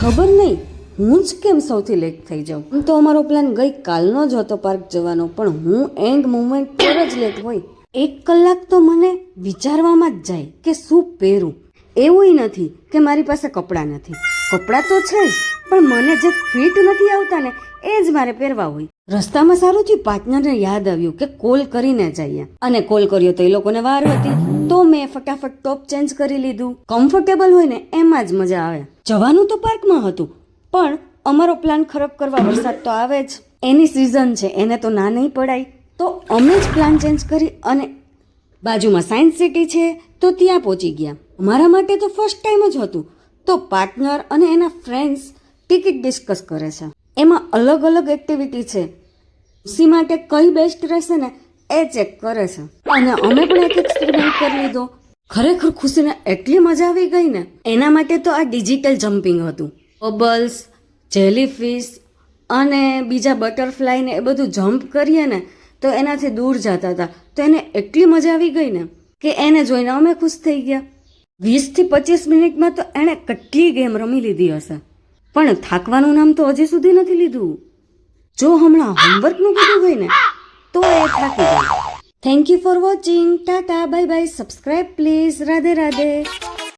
ખબર નહીં હું જ કેમ સૌથી લેટ થઈ જાઉં. તો અમારો પ્લાન ગઈ કાલનો જ હતો પાર્ક જવાનો, પણ હું એન્ડ મોમેન્ટ પર જ લેટ હોય. 1 કલાક તો મને વિચારવામાં જ જાય કે શું પહેરું. એવું નથી કે મારી પાસે કપડાં નથી, કપડાં તો છે જ, પણ મને જે ફિટ નથી આવતા ને એ જ મારે પહેરવા હોય. રસ્તામાં સારું થયું પાર્ટનરને યાદ આવ્યું કે કોલ કરીને જઈએ, અને કોલ કર્યો તો એ લોકોને વાર હતી, તો મેં ફટાફટ ટોપ ચેન્જ કરી લીધું. કમ્ફર્ટેબલ હોય ને એમાં જ મજા આવે. જવાનું તો પાર્કમાં હતું, પણ અમારો પ્લાન ખરાબ કરવા વરસાદ તો આવે જ. એની સિઝન છે, એને તો ના નહીં પડાય. તો અમે જ પ્લાન ચેન્જ કરી અને બાજુમાં સાયન્સ સિટી છે તો ત્યાં પહોંચી ગયા. અમારા માટે તો ફર્સ્ટ ટાઈમ જ હતું, તો પાર્ટનર અને એના ફ્રેન્ડ્સ ટિકિટ ડિસ્કસ કરે છે. એમાં અલગ અલગ એક્ટિવિટી છે, ખુશી માટે કઈ બેસ્ટ રહેશે ને એ ચેક કરે છે. અને અમે પણ એક એક્સપેરિમેન્ટ કરી લીધો. ખરેખર ખુશીને એટલી મજા આવી ગઈ ને. એના માટે તો આ ડિજિટલ જમ્પિંગ હતું. બબલ્સ, જેલીફિશ અને બીજા બટરફ્લાય ને એ બધું જમ્પ કરીએ ને તો એનાથી દૂર જતા હતા. તો એને એટલી મજા આવી ગઈ ને કે એને જોઈને અમે ખુશ થઈ ગયા. 20 થી 25 મિનિટમાં તો એણે કેટલી ગેમ રમી લીધી હશે, પણ થાકવાનું નામ તો હજી સુધી નથી લીધું. જો હમણાં હોમવર્કનું બધું હોય ને તો એ થાકી જાય. Thank you for watching. Tata, bye bye, subscribe please. Radhe Radhe.